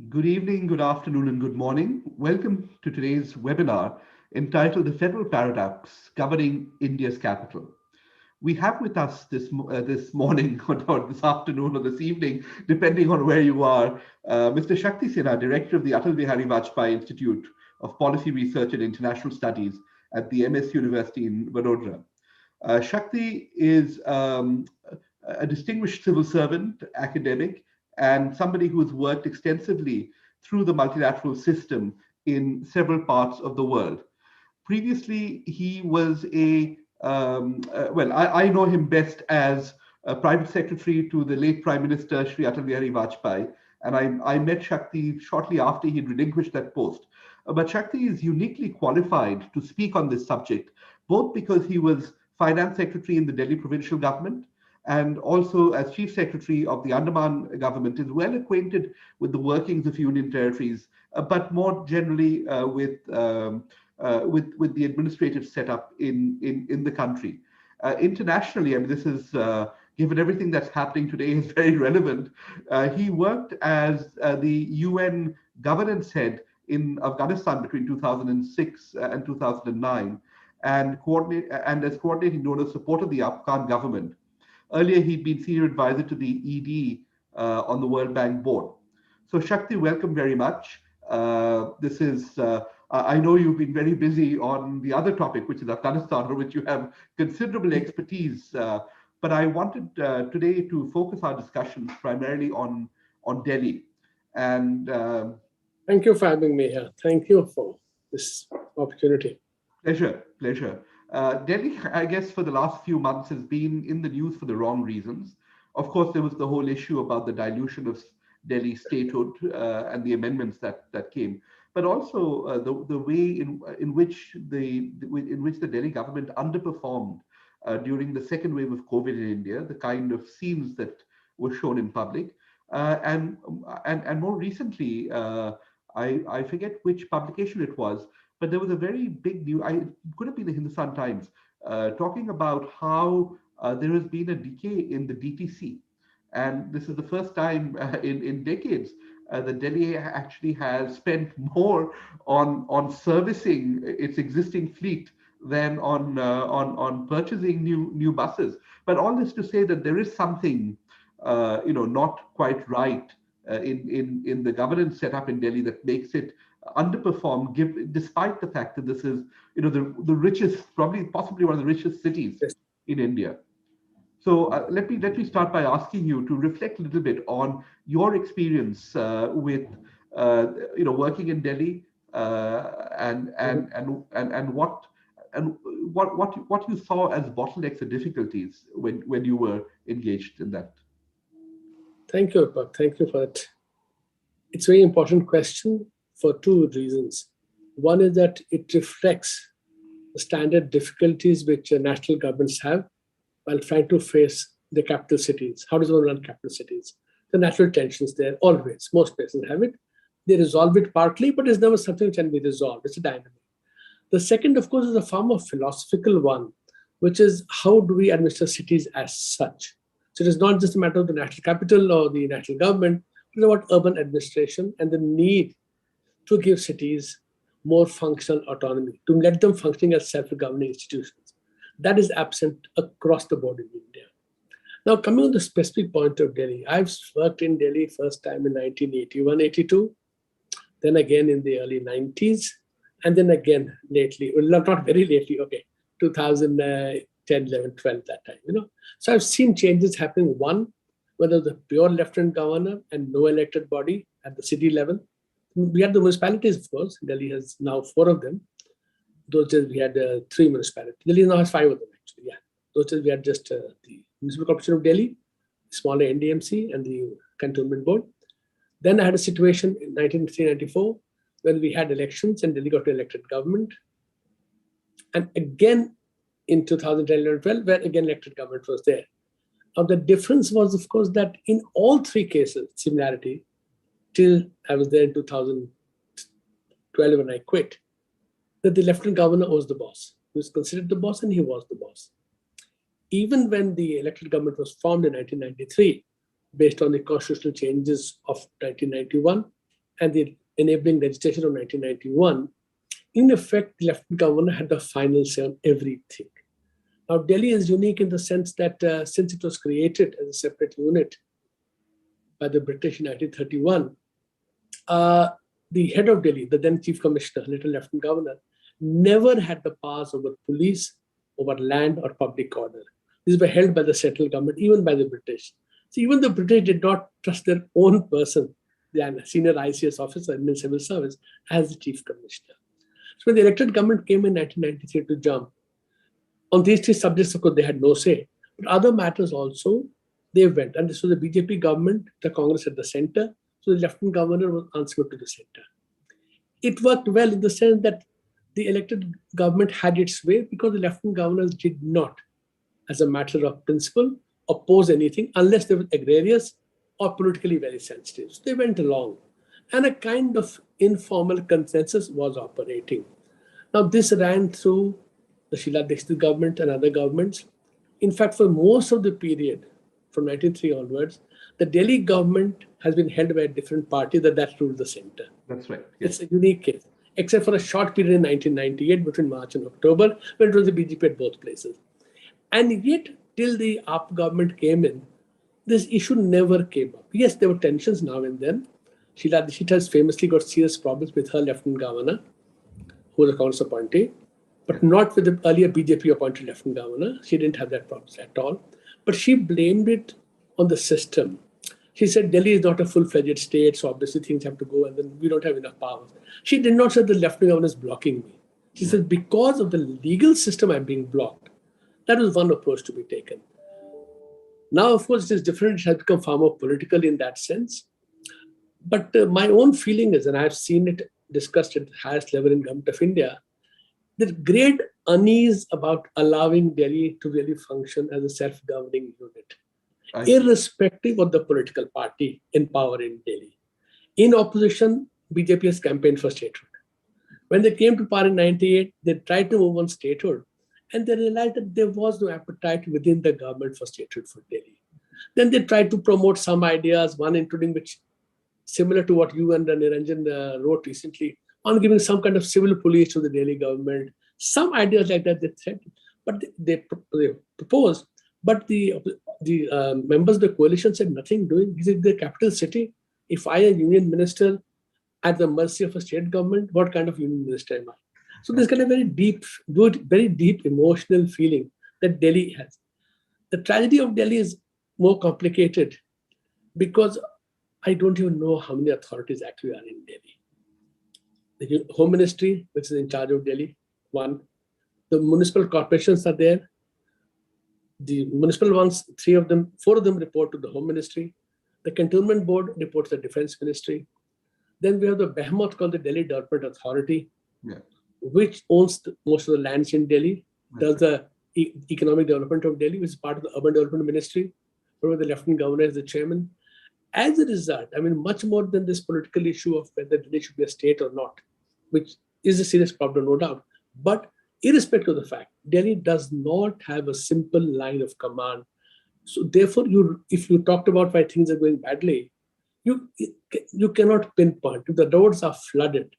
Good evening, good afternoon, and good morning. Welcome to today's webinar entitled The Federal Paradox Governing India's Capital. We have with us this morning, or this afternoon, or this evening, depending on where you are, Mr. Shakti Sinha, Director of the Atal Bihari Vajpayee Institute of Policy Research and International Studies at the MS University in Vadodara. Shakti is a distinguished civil servant, academic, and somebody who's worked extensively through the multilateral system in several parts of the world. Previously, he was I know him best as a private secretary to the late Prime Minister Shri Atal Vajpayee, and I met Shakti shortly after he'd relinquished that post. But Shakti is uniquely qualified to speak on this subject, both because he was finance secretary in the Delhi Provincial Government, and also as chief secretary of the Andaman government, is well acquainted with the workings of union territories, but more generally with the administrative setup in the country. Internationally, I mean, this is given everything that's happening today is very relevant. He worked as the UN governance head in Afghanistan between 2006 and 2009, and as coordinating donor support of the Afghan government. Earlier, he'd been senior advisor to the ED on the World Bank board. So Shakti, welcome very much. I know you've been very busy on the other topic, which is Afghanistan, for which you have considerable expertise. But I wanted today to focus our discussions primarily on Delhi. And thank you for having me here. Thank you for this opportunity. Pleasure. Delhi, I guess, for the last few months has been in the news for the wrong reasons. Of course, there was the whole issue about the dilution of Delhi statehood and the amendments that came, but also the way in which the Delhi government underperformed during the second wave of COVID in India, the kind of scenes that were shown in public, and more recently, I forget which publication it was, but there was a very big news. It could have been the Hindustan Times, talking about how there has been a decay in the DTC. And this is the first time in decades that Delhi actually has spent more on servicing its existing fleet than on purchasing new buses. But all this to say that there is something not quite right in the governance setup in Delhi that makes it underperform, despite the fact that this is the richest, possibly one of the richest cities in India. So let me start by asking you to reflect a little bit on your experience with working in Delhi and what you saw as bottlenecks or difficulties when you were engaged in that. Thank you, Rupak. Thank you for that. It's a very important question for two reasons. One is that it reflects the standard difficulties which national governments have while trying to face the capital cities. How does one run capital cities? The natural tensions there, always. Most places have it. They resolve it partly, but it's never something which can be resolved. It's a dynamic. The second, of course, is a far more philosophical one, which is how do we administer cities as such? So it is not just a matter of the national capital or the national government, it's about urban administration and the need to give cities more functional autonomy, to let them functioning as self-governing institutions. That is absent across the board in India. Now, coming on the specific point of Delhi, I've worked in Delhi first time in 1981-82, then again in the early 90s, and then again lately, well, not very lately, 2010, 11, 12, that time, So I've seen changes happening. One, whether the pure lieutenant governor and no elected body at the city level. We had the municipalities, of course. Delhi has now 4 of them. Those days we had 3 municipalities. Delhi now has 5 of them, actually. Yeah. Those days we had just the Municipal Corporation of Delhi, smaller NDMC, and the Cantonment Board. Then I had a situation in 1994 when we had elections and Delhi got an elected government. And again in 2010, 11, 12, where again elected government was there. Now the difference was, of course, that in all 3 cases, similarity, till I was there in 2012 when I quit, that the lieutenant governor was the boss. He was considered the boss and he was the boss. Even when the elected government was formed in 1993, based on the constitutional changes of 1991, and the enabling legislation of 1991, in effect, the Lieutenant Governor had the final say on everything. Now, Delhi is unique in the sense that since it was created as a separate unit by the British in 1931, the head of Delhi, the then Chief Commissioner, later Lieutenant Governor, never had the powers over police, over land, or public order. These were held by the central government, even by the British. So even the British did not trust their own person, the senior ICS officer in the civil service, as the Chief Commissioner. So when the elected government came in 1993 to jump, on these three subjects, of course, they had no say. But other matters also, they went. And this was the BJP government, the Congress at the center. So the Lieutenant Governor was answerable to the center. It worked well in the sense that the elected government had its way because the Lieutenant Governors did not, as a matter of principle, oppose anything unless they were egregious or politically very sensitive. So they went along. And a kind of informal consensus was operating. Now, this ran through the Sheila Dixit government and other governments. In fact, for most of the period, from 1903 onwards, the Delhi government has been held by a different party that ruled the center. That's right. Yes. It's a unique case, except for a short period in 1998 between March and October, when it was the BJP at both places. And yet, till the AAP government came in, this issue never came up. Yes, there were tensions now and then. Sheila Dixit has famously got serious problems with her Lieutenant Governor, who was a Congress appointee, but not with the earlier BJP appointed Lieutenant Governor. She didn't have that problem at all. But she blamed it on the system. She said Delhi is not a full-fledged state, so obviously things have to go, and then we don't have enough powers. She did not say the Lieutenant Governor is blocking me. She said because of the legal system I'm being blocked. That was one approach to be taken. Now, of course, it is different. It has become far more political in that sense. But my own feeling is, and I've seen it discussed at the highest level in Government of India, the great unease about allowing Delhi to really function as a self-governing unit, irrespective of the political party in power in Delhi. In opposition, BJP has campaigned for statehood. When they came to power in 98, they tried to move on statehood, and they realized that there was no appetite within the government for statehood for Delhi. Then they tried to promote some ideas, one including which, similar to what you and Niranjan wrote recently, on giving some kind of civil police to the Delhi government. Some ideas like that they said, but they proposed. But the members of the coalition said nothing doing. This is the capital city. If I, a union minister, at the mercy of a state government, what kind of union minister am I? So there's kind of very deep, good, very deep emotional feeling that Delhi has. The tragedy of Delhi is more complicated because I don't even know how many authorities actually are in Delhi. The Home Ministry, which is in charge of Delhi, one. The municipal corporations are there. The municipal ones, four of them report to the Home Ministry. The Cantonment Board reports to the Defense Ministry. Then we have the behemoth called the Delhi Development Authority, which owns most of the lands in Delhi, does the economic development of Delhi, which is part of the Urban Development Ministry, where the Lieutenant Governor is the chairman. As a result, I mean, much more than this political issue of whether Delhi should be a state or not, which is a serious problem, no doubt. But irrespective of the fact, Delhi does not have a simple line of command. So therefore, if you talked about why things are going badly, you cannot pinpoint. If the roads are flooded,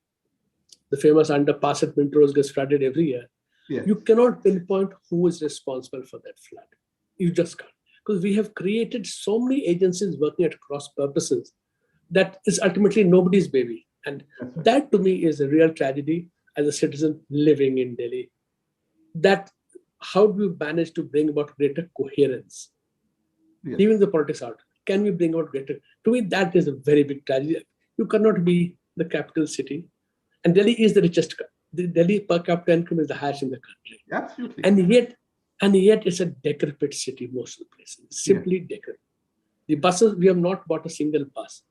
the famous underpass at Mint Rose gets flooded every year, you cannot pinpoint who is responsible for that flood. You just can't. Because we have created so many agencies working at cross purposes that is ultimately nobody's baby. And that to me is a real tragedy as a citizen living in Delhi. That how do we manage to bring about greater coherence? Leaving the politics out, can we bring about greater? To me, that is a very big tragedy. You cannot be the capital city. And Delhi is the richest. The Delhi per capita income is the highest in the country. Absolutely. And yet it's a decrepit city, most of the places. Simply decrepit. The buses, we have not bought a single bus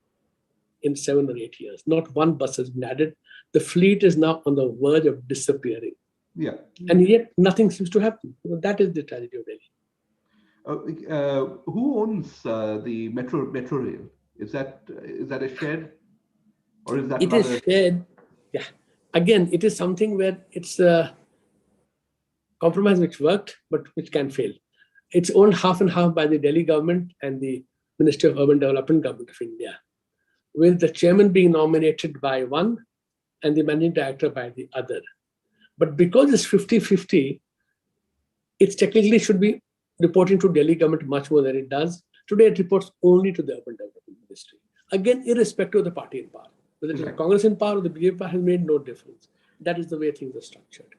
in 7 or 8 years. Not one bus has been added. The fleet is now on the verge of disappearing. And yet nothing seems to happen. That is the tragedy of Delhi. Who owns the metro rail? Is that a shared, or is that? It is shared. Yeah. Again, it is something where it's a compromise which worked, but which can fail. It's owned half and half by the Delhi government and the Ministry of Urban Development, Government of India. with the chairman being nominated by one and the managing director by the other. But because it's 50-50, it technically should be reporting to Delhi government much more than it does. Today, it reports only to the Urban Development Ministry. Again, irrespective of the party in power. Whether it is Congress in power or the BJP power has made no difference. That is the way things are structured.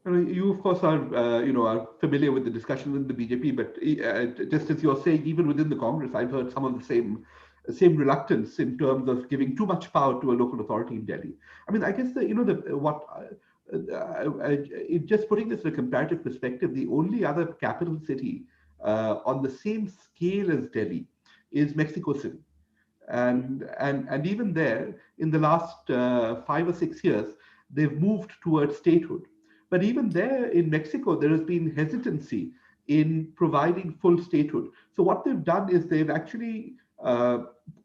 You, of course, are are familiar with the discussion within the BJP, but just as you're saying, even within the Congress, I've heard some of the same reluctance in terms of giving too much power to a local authority in Delhi. I mean, I guess just putting this in a comparative perspective, the only other capital city on the same scale as Delhi is Mexico City. And even there, in the last 5 or 6 years, they've moved towards statehood. But even there in Mexico, there has been hesitancy in providing full statehood. So what they've done is they've actually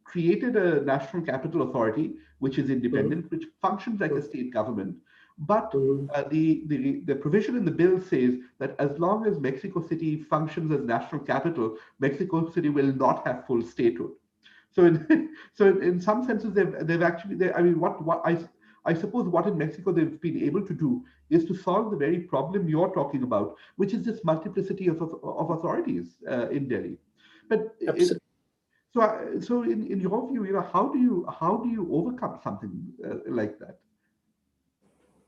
created a national capital authority, which is independent, which functions like a state government. But the provision in the bill says that as long as Mexico City functions as national capital, Mexico City will not have full statehood. So in some senses, they've actually, I mean, I suppose what in Mexico they've been able to do is to solve the very problem you're talking about, which is this multiplicity of authorities in Delhi. But so in your view, how do you overcome something like that?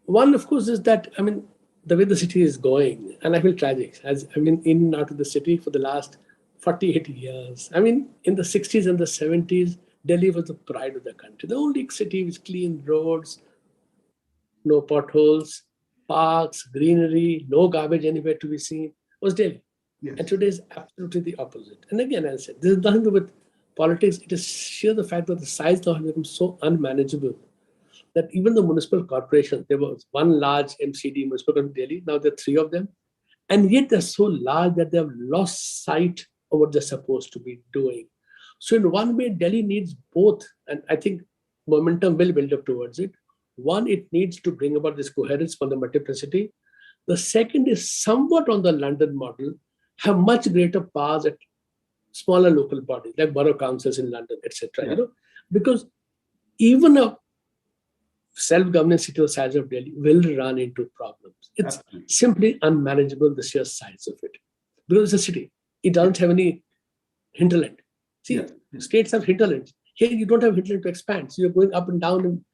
One, of course, is that, I mean, the way the city is going, and I feel tragic, as I've been in and out of the city for the last 40, 80 years. I mean, in the 60s and the 70s, Delhi was the pride of the country. The only city with clean roads, no potholes, parks, greenery, no garbage anywhere to be seen was Delhi. Yes. And today is absolutely the opposite. And again, as I said, this is nothing to do with politics. It is sheer the fact that the size now has become so unmanageable that even the municipal corporation, there was one large MCD, Municipal in Delhi, now there are 3 of them. And yet they're so large that they have lost sight of what they're supposed to be doing. So in one way, Delhi needs both. And I think momentum will build up towards it. One, it needs to bring about this coherence from the multiplicity. The second is somewhat on the London model, have much greater powers at smaller local bodies, like borough councils in London, etc. Because even a self-governance city the size of Delhi will run into problems. It's simply unmanageable, the sheer size of it. Because it's a city. It doesn't have any hinterland. See, states have hinterlands. Here you don't have hinterland to expand. So you're going up and down, and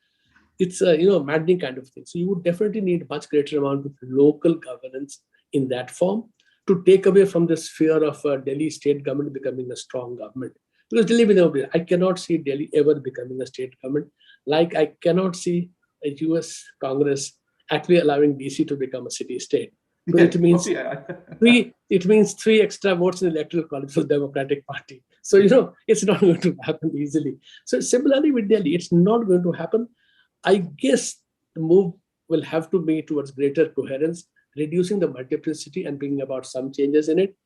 it's a maddening kind of thing. So you would definitely need much greater amount of local governance in that form to take away from this fear of Delhi state government becoming a strong government. Because Delhi will never be. I cannot see Delhi ever becoming a state government. Like I cannot see a US Congress actually allowing DC to become a city state. Because it means three extra votes in the electoral college for the Democratic Party. So it's not going to happen easily. So similarly with Delhi, it's not going to happen. I guess the move will have to be towards greater coherence, reducing the multiplicity and bringing about some changes in it.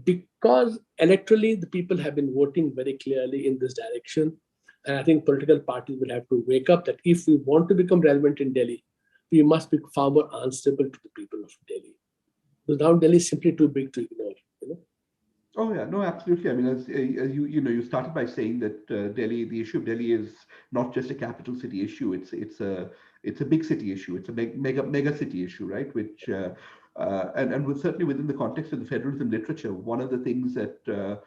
Because electorally, the people have been voting very clearly in this direction. And I think political parties will have to wake up that if we want to become relevant in Delhi, we must be far more answerable to the people of Delhi. Because now Delhi is simply too big to ignore. Oh yeah, no, absolutely. I mean, as you started by saying that Delhi, the issue of Delhi is not just a capital city issue. It's a big city issue. It's a mega city issue, right? Which and certainly within the context of the federalism literature, one of the things that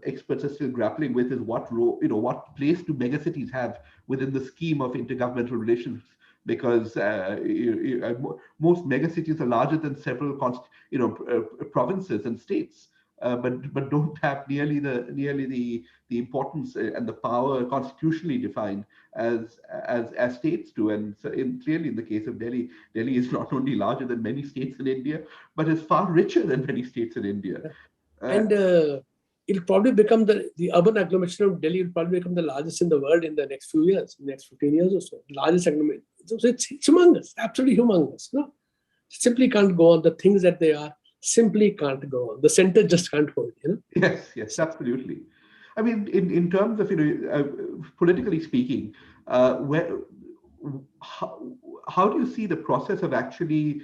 experts are still grappling with is what what place do megacities have within the scheme of intergovernmental relations? Because most megacities are larger than several provinces and states. But don't have nearly the importance and the power constitutionally defined as states do. And so clearly in the case of Delhi is not only larger than many states in India, but is far richer than many states in India. And it'll probably become the urban agglomeration of Delhi will probably become the largest in the world in the next few years, next 15 years or so. Largest agglomeration. So it's humongous, absolutely humongous. Simply can't go on. The things that they are simply can't go on. The center just can't hold. Yes, absolutely. I mean, in terms of politically speaking, how do you see the process of actually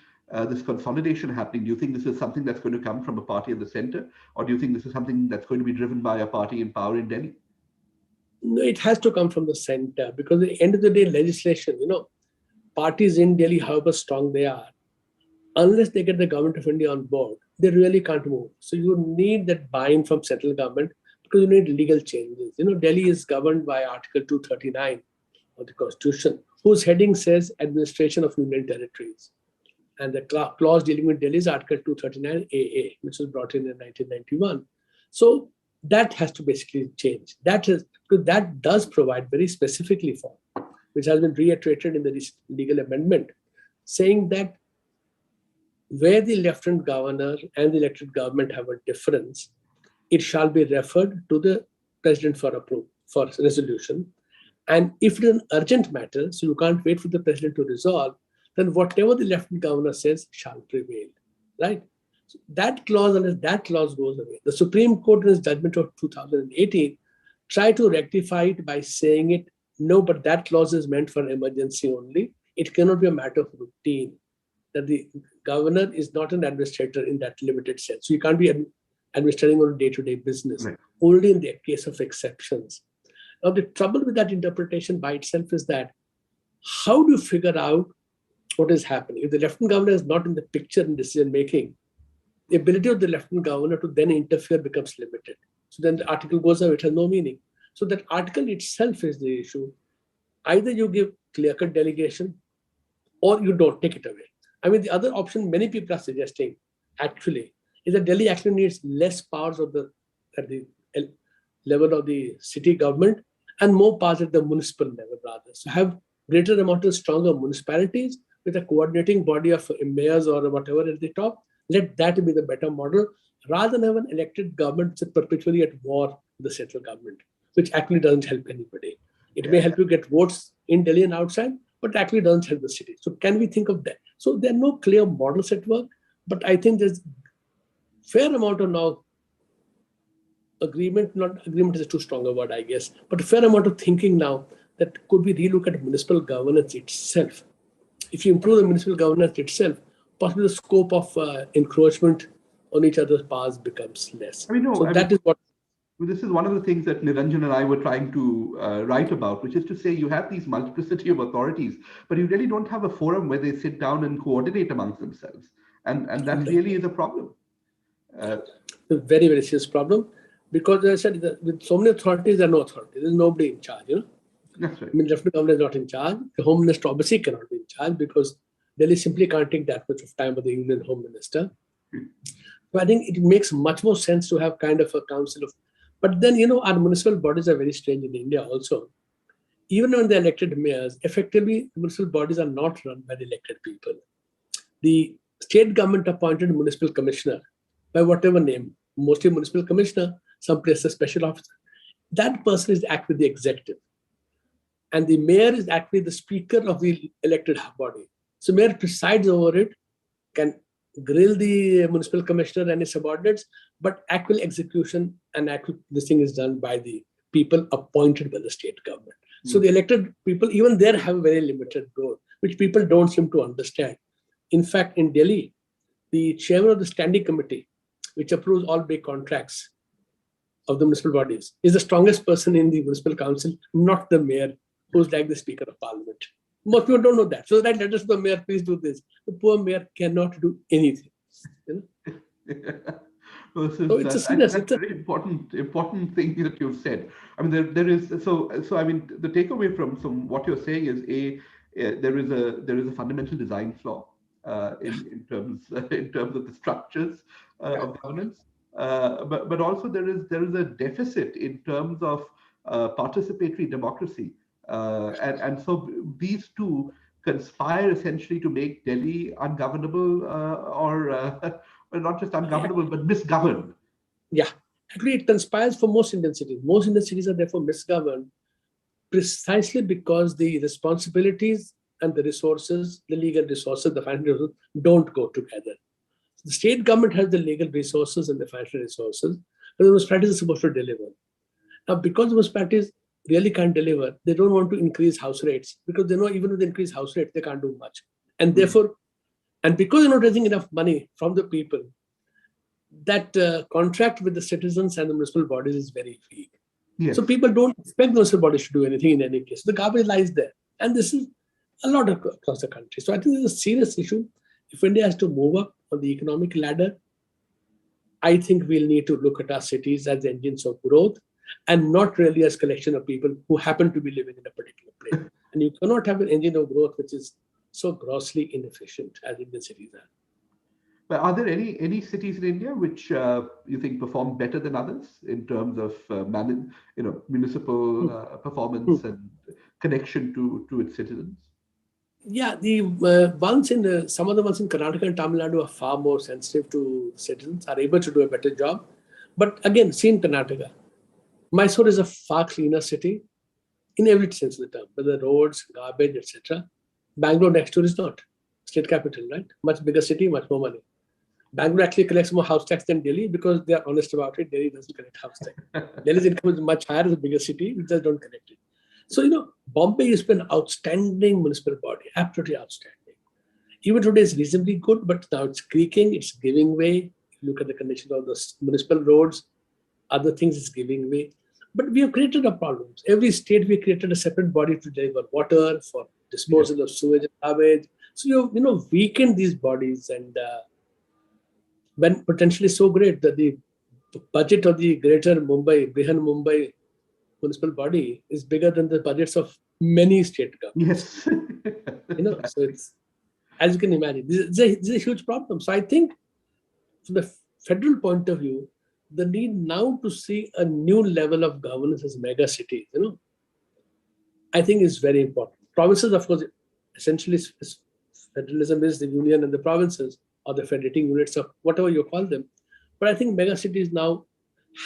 this consolidation happening? Do you think this is something that's going to come from a party at the center, or do you think this is something that's going to be driven by a party in power in Delhi? No, it has to come from the center, because at the end of the day, legislation, parties in Delhi, however strong they are, unless they get the government of India on board, they really can't move. So you need that buy-in from central government, because you need legal changes. Delhi is governed by Article 239 of the Constitution, whose heading says Administration of Union Territories. And the clause dealing with Delhi is Article 239 AA, which was brought in 1991. So that has to basically change. Because that does provide very specifically for, which has been reiterated in the legal amendment, saying that where the lieutenant governor and the elected government have a difference, it shall be referred to the president for approval, for resolution. And if it is an urgent matter, so you can't wait for the president to resolve, then whatever the lieutenant governor says shall prevail, right? So that clause, unless that clause goes away, the Supreme Court in its judgment of 2018 tried to rectify it by saying it, no, but that clause is meant for emergency only. It cannot be a matter of routine, that the governor is not an administrator in that limited sense. So you can't be administering on a day-to-day business, right, only in the case of exceptions. Now, the trouble with that interpretation by itself is that how do you figure out what is happening? If the lieutenant governor is not in the picture in decision-making, the ability of the lieutenant governor to then interfere becomes limited. So then the article goes away, it has no meaning. So that article itself is the issue. Either you give clear-cut delegation or you don't take it away. I mean, the other option many people are suggesting, actually, is that Delhi actually needs less powers at the level of the city government and more powers at the municipal level, rather. So have greater amount of stronger municipalities with a coordinating body of mayors or whatever at the top. Let that be the better model, rather than have an elected government that's perpetually at war with the central government, which actually doesn't help anybody. It may help you get votes in Delhi and outside, but actually doesn't help the city. So can we think of that? So there are no clear models at work, but I think there's fair amount of now agreement, not agreement is a too strong a word, I guess, but a fair amount of thinking now that could we relook at municipal governance itself. If you improve the municipal governance itself, possibly the scope of encroachment on each other's powers becomes less. That is what. This is one of the things that Niranjan and I were trying to write about, which is to say you have these multiplicity of authorities, but you really don't have a forum where they sit down and coordinate amongst themselves. And that really is a problem. A very, very serious problem, because as I said, with so many authorities, there are no authority. There's nobody in charge, That's right. I mean, the lieutenant governor is not in charge. The home minister obviously cannot be in charge, because Delhi simply can't take that much of time with the union home minister. So I think it makes much more sense to have kind of a council of. But then, our municipal bodies are very strange in India also. Even when they're elected mayors, effectively, municipal bodies are not run by the elected people. The state government appointed municipal commissioner, by whatever name, mostly municipal commissioner, some places special officer. That person is actually the executive. And the mayor is actually the speaker of the elected body. So mayor presides over it, can grill the municipal commissioner and his subordinates, but actual execution and actual this thing is done by the people appointed by the state government. So the elected people, even there, have a very limited role, which people don't seem to understand. In fact, in Delhi, the chairman of the standing committee, which approves all big contracts of the municipal bodies, is the strongest person in the municipal council, not the mayor, who's like the speaker of parliament. Most people don't know that. So that letters to the mayor, please do this. The poor mayor cannot do anything. So it's a that's a very important thing that you've said. I mean, there is so I mean, the takeaway from what you're saying is there is a fundamental design flaw in terms of the structures of governance, but also there is a deficit in terms of participatory democracy. And so these two conspire essentially to make Delhi ungovernable or not just ungovernable, but misgoverned. Yeah, actually it conspires for most Indian cities. Most Indian cities are therefore misgoverned precisely because the responsibilities and the resources, the legal resources, the financial resources, don't go together. The state government has the legal resources and the financial resources, and the municipalities are supposed to deliver. Now, because the municipalities really can't deliver, they don't want to increase house rates, because they know even with increased house rates, they can't do much. And therefore, and because they're not raising enough money from the people, that contract with the citizens and the municipal bodies is very weak. So Yes. people don't expect municipal bodies to do anything in any case. The garbage lies there. And this is a lot across the country. So I think it's a serious issue. If India has to move up on the economic ladder, I think we'll need to look at our cities as engines of growth and not really as collection of people who happen to be living in a particular place. And you cannot have an engine of growth which is so grossly inefficient as Indian cities are. But are there any cities in India which you think perform better than others in terms of municipal performance and connection to its citizens? Yeah, the ones in some of the ones in Karnataka and Tamil Nadu are far more sensitive to citizens, are able to do a better job. But again, see in Karnataka, Mysore is a far cleaner city in every sense of the term, whether roads, garbage, etc. Bangalore next door is not. State capital, right? Much bigger city, much more money. Bangalore actually collects more house tax than Delhi because they are honest about it. Delhi doesn't collect house tax. Delhi's income is much higher as a bigger city, we just don't collect it. So, Bombay has been an outstanding municipal body, absolutely outstanding. Even today is reasonably good, but now it's creaking, it's giving way. If you look at the condition of the municipal roads, other things is giving way. But we have created our problems. Every state we created a separate body to deliver water, for disposal of sewage and garbage. So you weakened these bodies, and when potentially so great that the budget of the greater Mumbai, Brihan Mumbai municipal body is bigger than the budgets of many state governments. Yes. So it's, as you can imagine, this is a huge problem. So I think from the federal point of view, the need now to see a new level of governance as mega cities, I think is very important. Provinces, of course, essentially federalism is the union and the provinces, or the federating units of whatever you call them. But I think mega cities now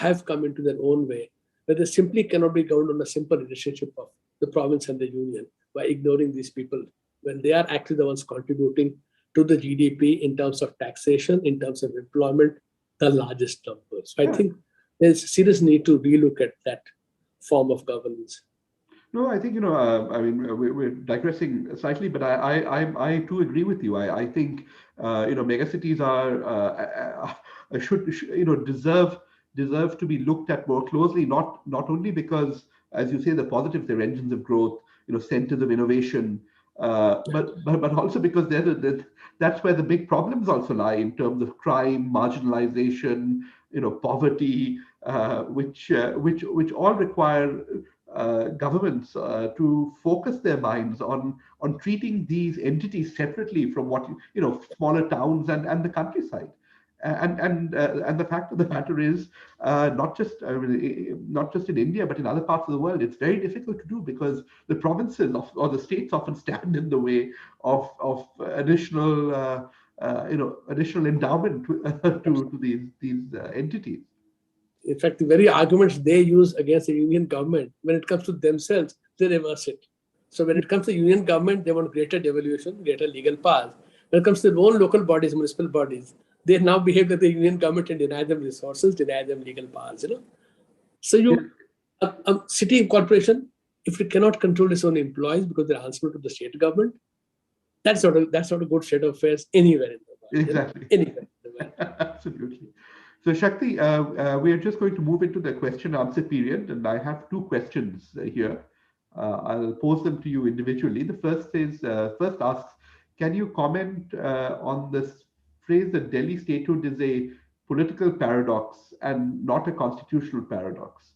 have come into their own way, where they simply cannot be governed on a simple relationship of the province and the union by ignoring these people when they are actually the ones contributing to the GDP in terms of taxation, in terms of employment, the largest numbers. So I think there's a serious need to relook at that form of governance. No, I think we're digressing slightly, but I too agree with you. I think megacities are should deserve to be looked at more closely. Not only because, as you say, the positives, they're engines of growth, centers of innovation, but also because that's where the big problems also lie in terms of crime, marginalization, poverty, which all require governments to focus their minds on treating these entities separately from what smaller towns and the countryside. And the fact of the matter is, not just in India, but in other parts of the world, it's very difficult to do because the provinces or the states often stand in the way of additional endowment to these entities. In fact, the very arguments they use against the union government, when it comes to themselves, they reverse it. So when it comes to union government, they want greater devolution, greater legal powers. When it comes to their own local bodies, municipal bodies, they now behave like the union government and deny them resources, deny them legal powers. So a city corporation, if it cannot control its own employees because they're answerable to the state government, that's not a good state of affairs anywhere in the world. Exactly. Anywhere in the world. Absolutely. So Shakti, we are just going to move into the question answer period, and I have two questions here. I'll pose them to you individually. The first asks, can you comment on this phrase that Delhi statehood is a political paradox and not a constitutional paradox?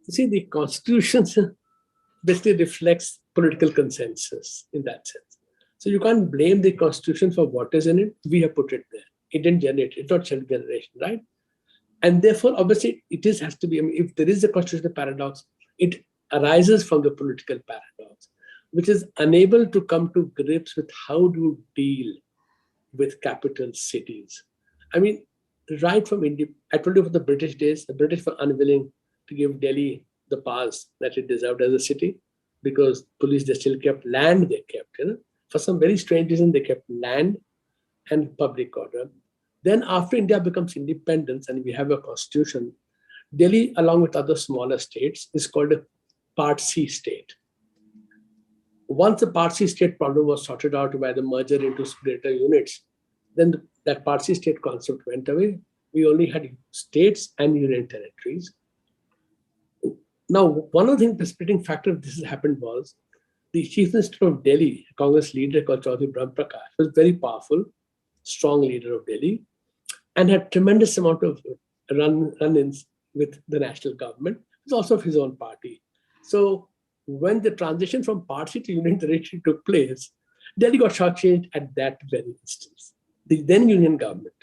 See, the constitution basically reflects political consensus in that sense. So you can't blame the constitution for what is in it. We have put it there. It didn't generate it. It's not self-generation, right? And therefore, obviously, has to be, if there is a constitutional paradox, it arises from the political paradox, which is unable to come to grips with how to deal with capital cities. I mean, right from India, I told you for the British days, the British were unwilling to give Delhi the powers that it deserved as a city because police, they still kept land, they kept, For some very strange reason, they kept land and public order. Then after India becomes independence and we have a constitution, Delhi, along with other smaller states, is called a Part C state. Once the Part C state problem was sorted out by the merger into greater units, then that Part C state concept went away. We only had states and union territories. Now, one of the precipitating factor of this has happened was the Chief Minister of Delhi, a Congress leader called Chaudhry Brahm Prakash, was very powerful, strong leader of Delhi, and had tremendous amount of run-ins with the national government. It was also of his own party. So when the transition from party to union territory took place, Delhi got shortchanged at that very instance. The then union government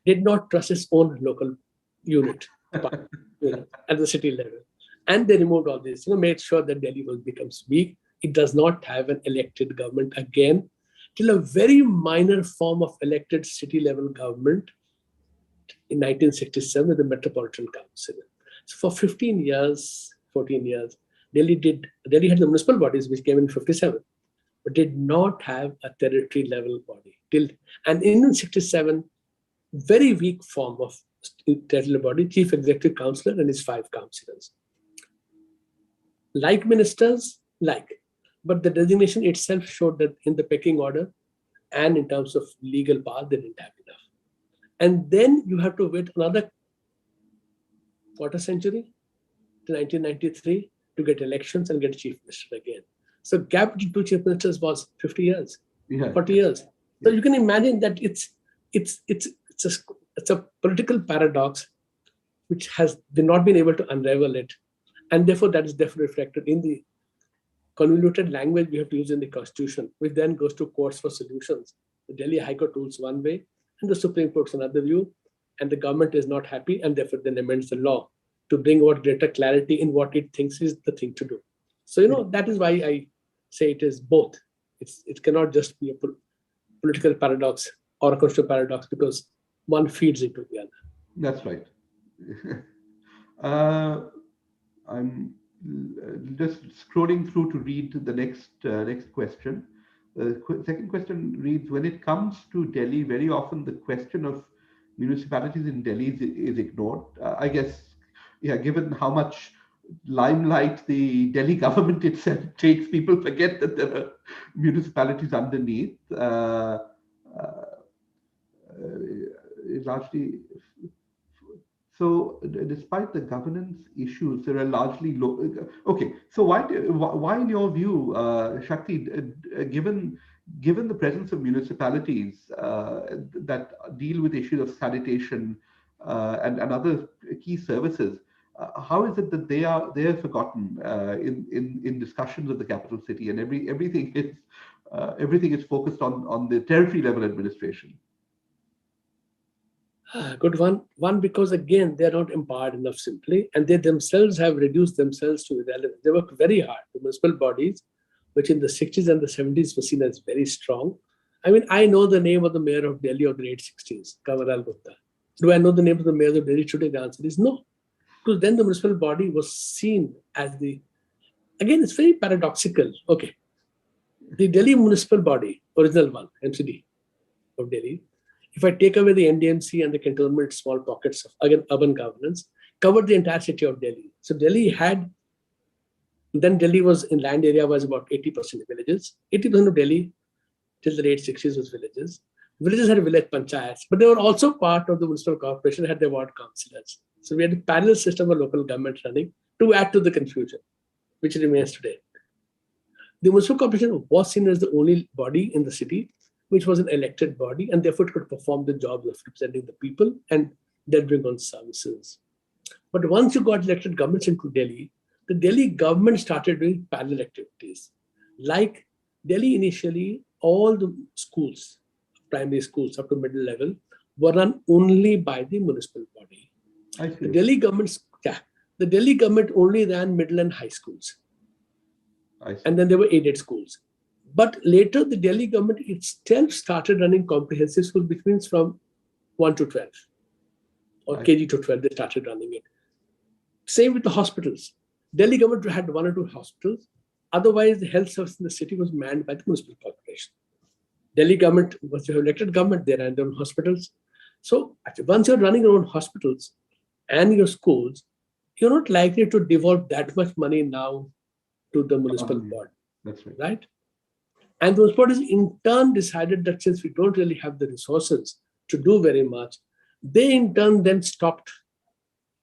did not trust its own local unit at the city level. And they removed all this, made sure that Delhi becomes weak. It does not have an elected government again, till a very minor form of elected city level government in 1967 with the Metropolitan Council. So for 14 years, Delhi had the municipal bodies which came in 57, but did not have a territory level body. And in 67, very weak form of territorial body, chief executive councillor and his 5 councillors. Like ministers, but the designation itself showed that in the pecking order and in terms of legal power, they didn't have enough. And then you have to wait another quarter century to 1993 to get elections and get a chief minister again. So gap between 2 chief ministers was 50 years, 40 years. So you can imagine that it's a political paradox which has not been able to unravel it. And therefore, that is definitely reflected in the convoluted language we have to use in the constitution, which then goes to courts for solutions. The Delhi High Court rules one way, and the Supreme Court's another view, and the government is not happy, and therefore then amends the law to bring about greater clarity in what it thinks is the thing to do. So, that is why I say it is both. It cannot just be a political paradox or a constitutional paradox, because one feeds into the other. That's right. I'm just scrolling through to read the next question. The second question reads, when it comes to Delhi, very often the question of municipalities in Delhi is ignored. I guess, given how much limelight the Delhi government itself takes, people forget that there are municipalities underneath. Largely, so despite the governance issues, there are largely low. Okay, so why in your view, Shakti, given the presence of municipalities that deal with issues of sanitation and other key services, how is it that they are forgotten in discussions of the capital city, and everything is focused on the territory level administration? Good one. One, because again, they're not empowered enough simply, and they themselves have reduced themselves to irrelevance. They work very hard. The municipal bodies, which in the 60s and the 70s were seen as very strong. I mean, I know the name of the mayor of Delhi of the late 60s, Kanwarlal Gupta. Do I know the name of the mayor of Delhi today? The answer is no. Because then the municipal body was seen as again, it's very paradoxical. Okay. The Delhi municipal body, original one, MCD of Delhi, if I take away the NDMC and the cantonment small pockets of, again, urban governance, covered the entire city of Delhi. So Delhi was in land area was about 80% villages. 80% of Delhi till the late 60s was villages. Villages had village panchayats, but they were also part of the municipal corporation, had their ward councillors. So we had a parallel system of local government running to add to the confusion, which remains today. The municipal corporation was seen as the only body in the city which was an elected body, and therefore it could perform the job of representing the people and delivering on services. But once you got elected governments into Delhi, the Delhi government started doing parallel activities. Like Delhi initially, all the schools, primary schools up to middle level, were run only by the municipal body. The Delhi government only ran middle and high schools. And then there were aided schools. But later, the Delhi government itself started running comprehensive schools, which means from 1 to 12 or KG to 12, they started running it. Same with the hospitals. Delhi government had 1 or 2 hospitals. Otherwise, the health service in the city was manned by the municipal corporation. Delhi government, once you have elected government, they ran their own hospitals. So once you're running your own hospitals and your schools, you're not likely to devolve that much money now to the municipal board. That's right. Right? And those bodies in turn decided that since we don't really have the resources to do very much, They in turn then stopped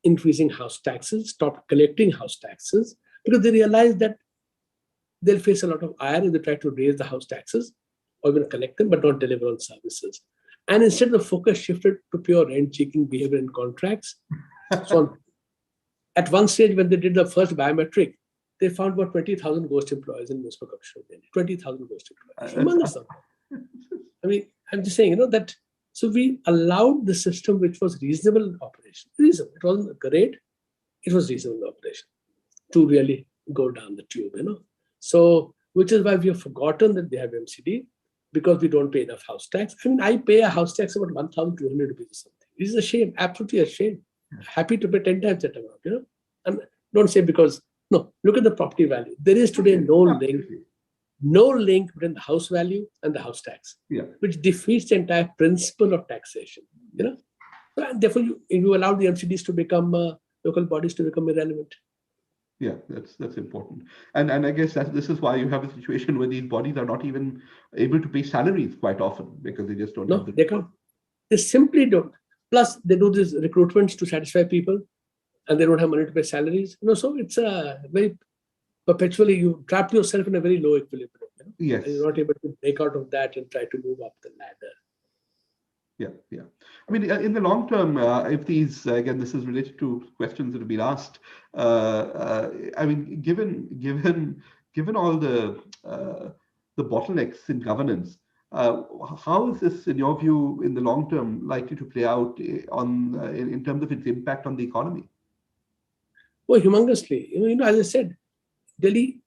increasing house taxes, stopped collecting house taxes, because they realized that they'll face a lot of ire if they try to raise the house taxes or even collect them, but not deliver on services. And instead, the focus shifted to pure rent-seeking behavior in contracts. So at one stage, when they did the first biometric, they found about 20,000 ghost employees in Municipal Corporation of Delhi. 20,000 ghost employees. Humongous number. I mean, I'm just saying, that, so we allowed the system which was reasonable in operation. Reasonable. It wasn't great. It was reasonable in operation to really go down the tube, So, which is why we have forgotten that they have MCD, because we don't pay enough house tax. I mean, I pay a house tax about 1,200 rupees or something. It is a shame, absolutely a shame. Happy to pay 10 times that amount, And don't say because, no, look at the property value. There is today no link between the house value and the house tax, which defeats the entire principle of taxation, And therefore, you allow the MCDs to become, local bodies to become irrelevant. Yeah, that's important. And I guess this is why you have a situation where these bodies are not even able to pay salaries quite often, because they just don't have the... they can't. They simply don't. Plus, they do these recruitments to satisfy people, and they don't have money to pay salaries. So it's a very perpetually, you trap yourself in a very low equilibrium. Yes. And you're not able to break out of that and try to move up the ladder. Yeah. I mean, in the long term, if these, again, this is related to questions that have been asked. I mean, given all the bottlenecks in governance, how is this, in your view, in the long term, likely to play out in terms of its impact on the economy? Well, humongously. As I said, Delhi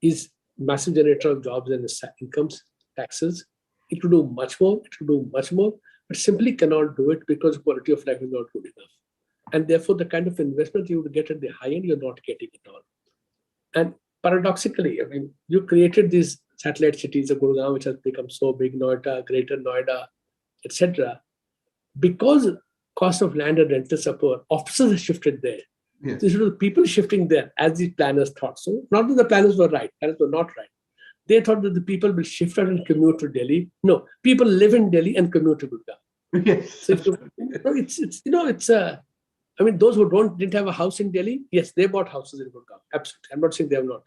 is massive generator of jobs and incomes, taxes. It could do much more. But simply cannot do it because quality of life is not good enough. And therefore, the kind of investment you would get at the high end, you're not getting at all. And paradoxically, I mean, you created these satellite cities of Gurgaon, which has become so big, Noida, Greater Noida, etc. Because cost of land and rentals are poor, offices have shifted there. Yes. So the people shifting there, as the planners thought. So not that the planners were right, planners were not right. They thought that the people will shift out and commute to Delhi. No, people live in Delhi and commute to Gurgaon. Yes. So I mean, those who didn't have a house in Delhi, yes, they bought houses in Gurgaon. Absolutely. I'm not saying they have not.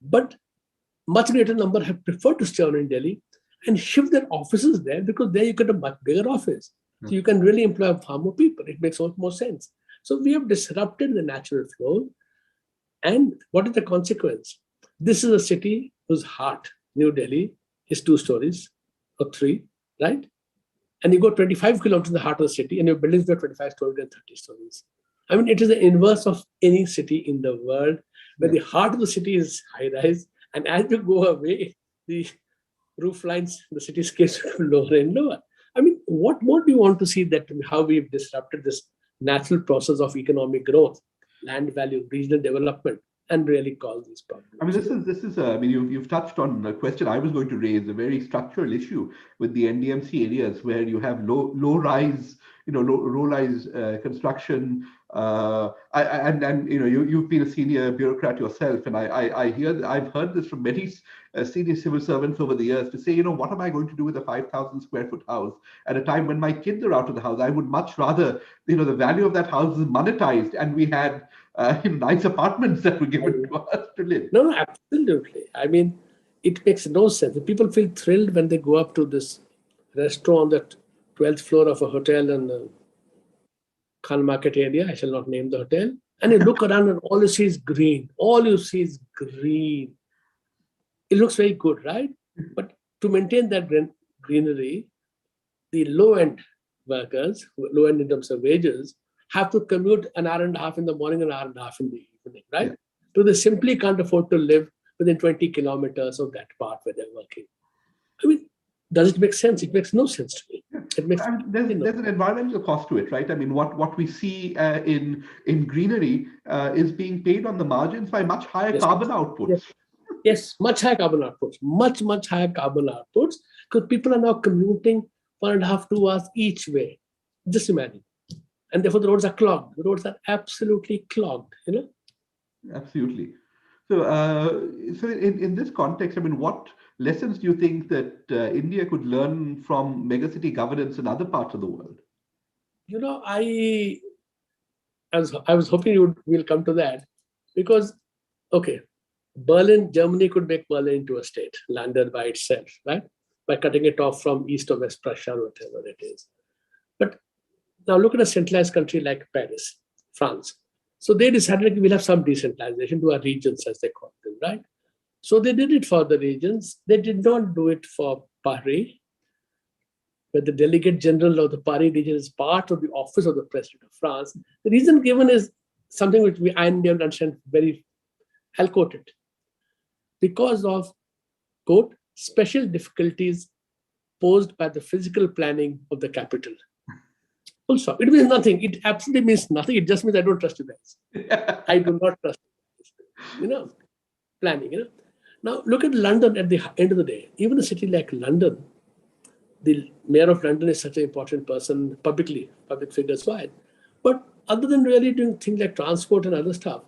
But much greater number have preferred to stay on in Delhi and shift their offices there, because there you get a much bigger office. So you can really employ far more people. It makes much more sense. So we have disrupted the natural flow. And what is the consequence? This is a city whose heart, New Delhi, is 2 stories or 3, right? And you go 25 kilometers in the heart of the city and your buildings are 25 stories and 30 stories. I mean, it is the inverse of any city in the world, where the heart of the city is high-rise, and as you go away, the roof lines, the cityscapes are lower and lower. I mean, what more do you want to see that how we've disrupted this natural process of economic growth, land value, regional development, and really cause these problems? I mean, this is. I mean, you've touched on a question I was going to raise, a very structural issue with the NDMC areas where you have low-rise construction. You've been a senior bureaucrat yourself, and I've heard this from many senior civil servants over the years to say, what am I going to do with a 5,000 square foot house at a time when my kids are out of the house? I would much rather, the value of that house is monetized, and we had nice apartments that were given to us to live. No, absolutely. I mean, it makes no sense. People feel thrilled when they go up to this restaurant on the 12th floor of a hotel in the Khan Market area. I shall not name the hotel. And you look around and all you see is green. All you see is green. It looks very good, right? But to maintain that greenery, the low-end workers, low-end in terms of wages, have to commute an hour and a half in the morning and an hour and a half in the evening, right? Yeah. So they simply can't afford to live within 20 kilometers of that part where they're working. I mean, does it make sense? It makes no sense to me. It makes there's an environmental cost to it, right? I mean, what we see in greenery is being paid on the margins by much higher carbon outputs. Yes, much higher carbon outputs, much higher carbon outputs, because people are now commuting 1.5 to 2 hours each way. Just imagine. And therefore the roads are clogged. The roads are absolutely clogged, Absolutely. So, in this context, I mean, what lessons do you think that India could learn from megacity governance in other parts of the world? I was hoping we'll come to that, because, okay, Germany could make Berlin into a state, London by itself, right? By cutting it off from East or West Prussia, or whatever it is. But now look at a centralized country like Paris, France. So they decided we'll have some decentralization to our regions, as they call them, right? So they did it for the regions. They did not do it for Paris, where the delegate general of the Paris region is part of the office of the president of France. The reason given is something which I don't understand very. I'll quote it. Because of, quote, special difficulties posed by the physical planning of the capital. Full stop. It means nothing. It absolutely means nothing. It just means I don't trust you guys. I do not trust you guys. Planning. Now look at London at the end of the day. Even a city like London, the mayor of London is such an important person public figures wide. But other than really doing things like transport and other stuff,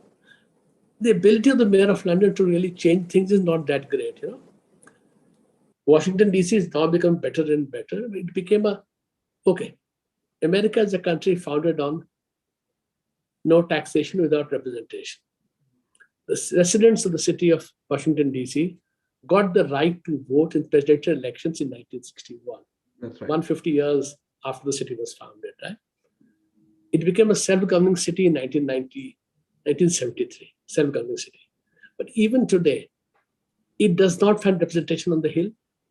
the ability of the mayor of London to really change things is not that great. Washington, D.C. has now become better and better. It became America is a country founded on no taxation without representation. The residents of the city of Washington, D.C. got the right to vote in presidential elections in 1961. That's right. 150 years after the city was founded, right? It became a self-governing city in 1973, self-governing city. But even today, it does not find representation on the Hill.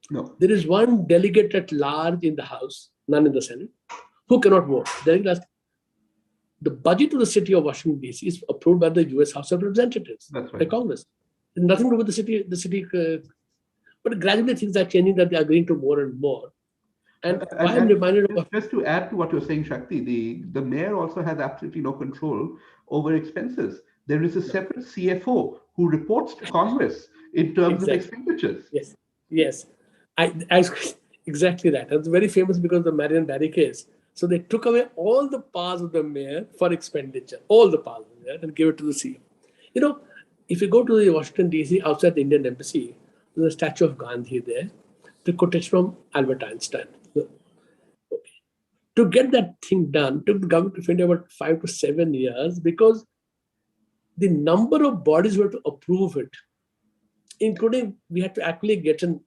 No. There is one delegate at large in the House, none in the Senate, who cannot vote. The budget of the city of Washington, D.C. is approved by the U.S. House of Representatives, That's right. by Congress. It's nothing to do with the city. But gradually things are changing, that they are agreeing to more and more. And I'm reminded of... Just to add to what you're saying, Shakti, the mayor also has absolutely no control over expenses. There is a separate CFO who reports to Congress in terms of expenditures. Yes. Exactly that. That's very famous because of the Marion Barry case. So they took away all the powers of the mayor for expenditure, all the powers of the mayor, and gave it to the CEO. If you go to the Washington, D.C., outside the Indian Embassy, there's a statue of Gandhi there, the quotation from Albert Einstein. To get that thing done, took the government of India about 5 to 7 years, because the number of bodies who had to approve it, including we had to actually get a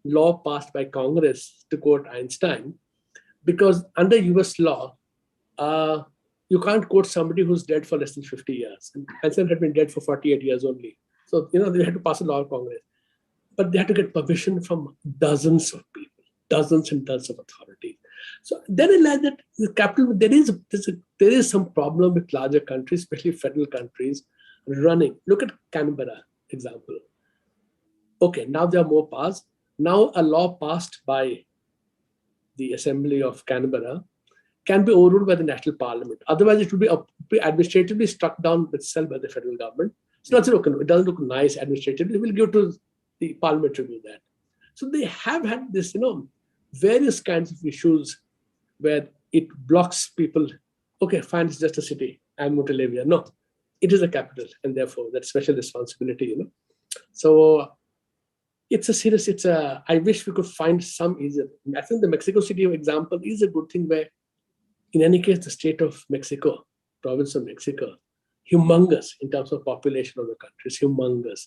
law passed by Congress, to quote Einstein, because under US law, you can't quote somebody who's dead for less than 50 years. And Einstein had been dead for 48 years only. So, they had to pass a law in Congress. But they had to get permission from dozens of people, dozens and dozens of authorities. So then I realized that the capital, there is some problem with larger countries, especially federal countries, running. Look at Canberra example. Okay, now there are more powers. Now a law passed by the Assembly of Canberra can be overruled by the National Parliament. Otherwise, it will be administratively struck down itself by the federal government. So that's okay. It doesn't look nice administratively. We'll give to the Parliament to do that. So they have had this, various kinds of issues where it blocks people. Okay, fine, it's just a city. I'm going to live here. No, it is a capital, and therefore that special responsibility. So I wish we could find some easier. I think the Mexico City example is a good thing, where in any case, the state of Mexico, province of Mexico, humongous in terms of population of the country, is humongous.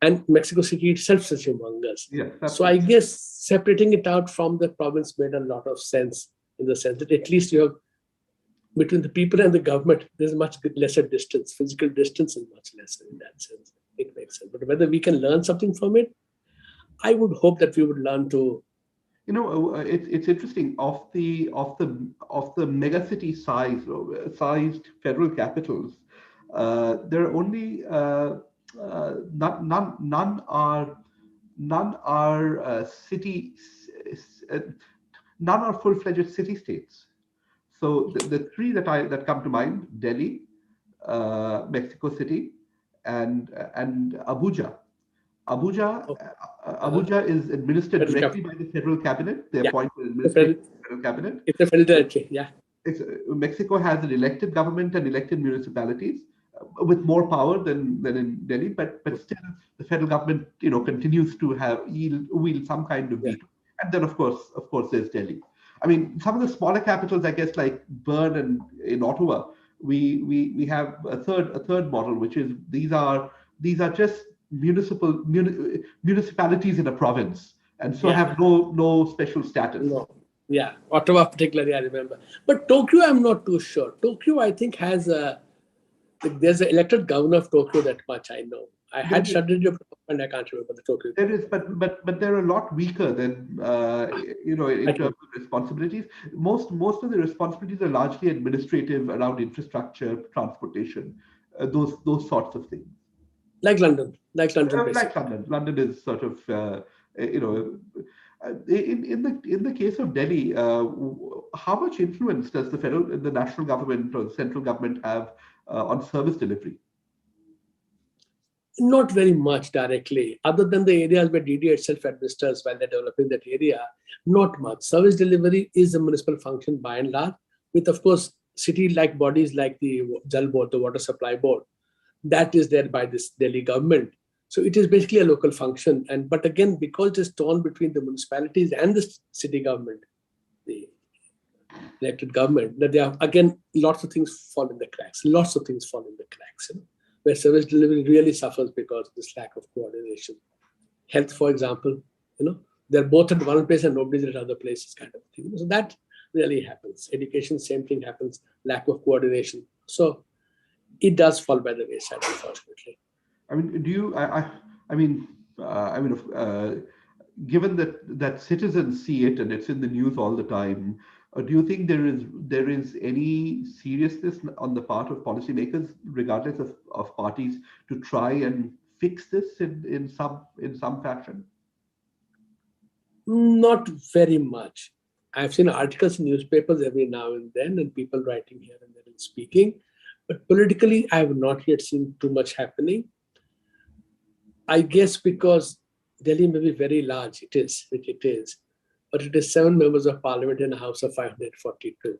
And Mexico City itself is humongous. Yeah, so I guess separating it out from the province made a lot of sense, in the sense that at least you have, between the people and the government, there's much lesser distance. Physical distance is much lesser in that sense. It makes sense. But whether we can learn something from it, I would hope that we would learn to. It's interesting. Of the megacity sized federal capitals, there are only none are full-fledged city states. So the three that come to mind: Delhi, Mexico City, and Abuja. Abuja is administered directly by the federal cabinet. They appoint an administrative federal cabinet. It's a federal territory, yeah. Mexico has an elected government and elected municipalities with more power than in Delhi, but still the federal government continues to wield some kind of veto. And then of course there's Delhi. I mean, some of the smaller capitals, I guess, like Bern and in Ottawa, we have a third model, which is these are just municipalities in a province, and so Yeah. have no special status. No. Yeah. Ottawa particularly, I remember. But Tokyo, I'm not too sure. Tokyo, I think, has a there's an elected governor of Tokyo, that much I know. I There had is, studied it, and I can't remember the Tokyo there governor. is, but they're a lot weaker than I in terms think. of responsibilities. Most of the responsibilities are largely administrative around infrastructure, transportation, those sorts of things. Like London, Like basically. London. London is sort of you know in the case of Delhi, how much influence does the national government or the central government have on service delivery? Not very much directly, other than the areas where DD itself administers while they're developing that area. Not much. Service delivery is a municipal function by and large, with, of course, city-like bodies like the Jal Board, the Water Supply Board, that is there by this Delhi government. So it is basically a local function. And but again, because it is torn between the municipalities and the city government, the elected government, that there are again lots of things fall in the cracks. Lots of things fall in the cracks. Where service delivery really suffers because of this lack of coordination. Health, for example, they're both at one place and nobody's at other places, kind of thing. So that really happens. Education, same thing happens. Lack of coordination. So it does fall by the wayside, unfortunately. I mean, do you? I mean, given that citizens see it and it's in the news all the time, do you think there is any seriousness on the part of policymakers, regardless of parties, to try and fix this in some fashion? Not very much. I've seen articles in newspapers every now and then, and people writing here and there and speaking. But politically, I have not yet seen too much happening. I guess because Delhi may be very large, which it is, but it is 7 members of parliament in a house of 542.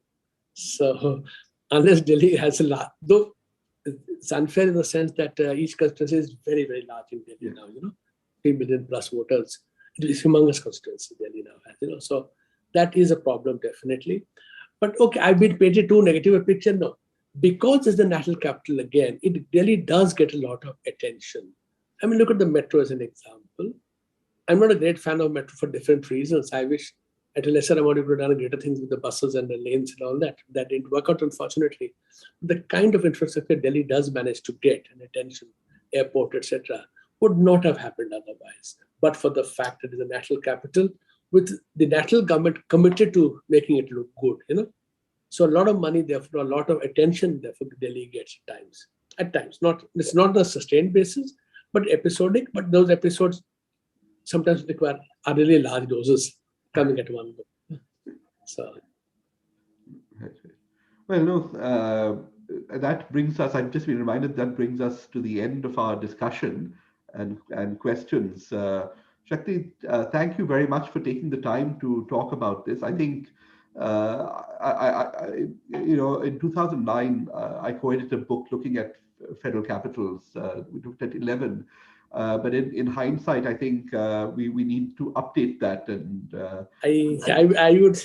So unless Delhi has a lot, though it's unfair in the sense that each constituency is very, very large in Delhi Yeah. now, 3 million plus voters. It is humongous constituency Delhi now has, so that is a problem definitely. But okay, I've been painted too negative a picture. No, because it's the national capital again, it Delhi does get a lot of attention. I mean, look at the metro as an example. I'm not a great fan of metro for different reasons. I wish at a lesser amount we could have done greater things with the buses and the lanes and all that. That didn't work out, unfortunately. The kind of infrastructure Delhi does manage to get and attention, airport, etc., would not have happened otherwise. But for the fact that it's a national capital, with the national government committed to making it look good. So a lot of money, therefore, a lot of attention, therefore, Delhi gets at times. At times, it's not on a sustained basis, but episodic. But those episodes sometimes require are really large doses coming at one go. So Well, no, that brings us. I've just been reminded that brings us to the end of our discussion and questions. Shakti, thank you very much for taking the time to talk about this. I think in 2009, I co-edited a book looking at federal capitals. We looked at 11. But in hindsight, I think we need to update that I would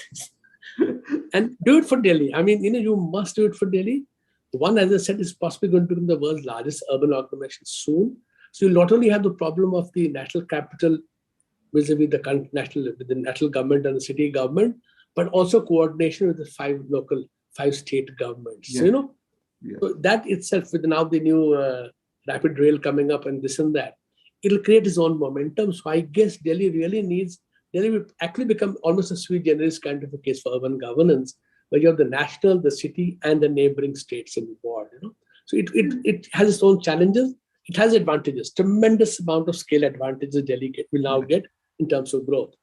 and do it for Delhi. I mean, you must do it for Delhi. One, as I said, is possibly going to become the world's largest urban agglomeration soon. So you not only have the problem of the national capital vis-a-vis the national government and the city government, but also coordination with the five state governments. Yeah. So, so that itself, with now the new rapid rail coming up and this and that, it'll create its own momentum. So I guess Delhi will actually become almost a sui generis kind of a case for urban governance, where you have the national, the city, and the neighboring states involved. So it has its own challenges. It has advantages, tremendous amount of scale advantages Delhi will now get in terms of growth.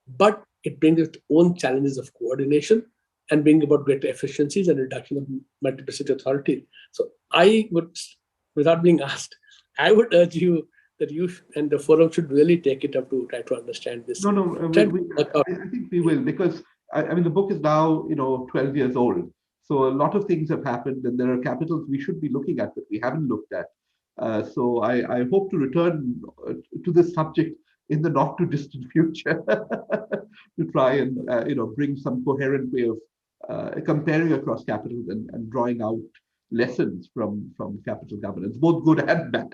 But it brings its own challenges of coordination and bring about greater efficiencies and reduction of multiplicity authority. So I would, without being asked, I would urge you that you and the forum should really take it up to try to understand this. No, I think we will, because I mean the book is now 12 years old, so a lot of things have happened, and there are capitals we should be looking at that we haven't looked at. So I hope to return to this subject in the not too distant future to try and bring some coherent way of comparing across capitals and drawing out lessons from capital governance, both good and bad.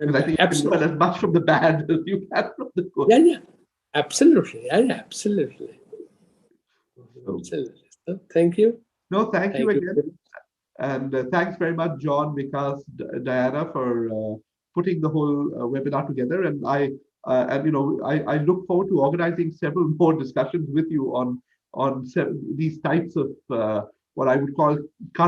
And Because I think you can learn absolutely, as much from the bad as you can from the good. yeah, absolutely, absolutely, So, absolutely. So thank you, no, thank you thank you. again. And thanks very much, John, Vikas, Diana, for putting the whole webinar together. And I look forward to organizing several more discussions with you on these types of what I would call current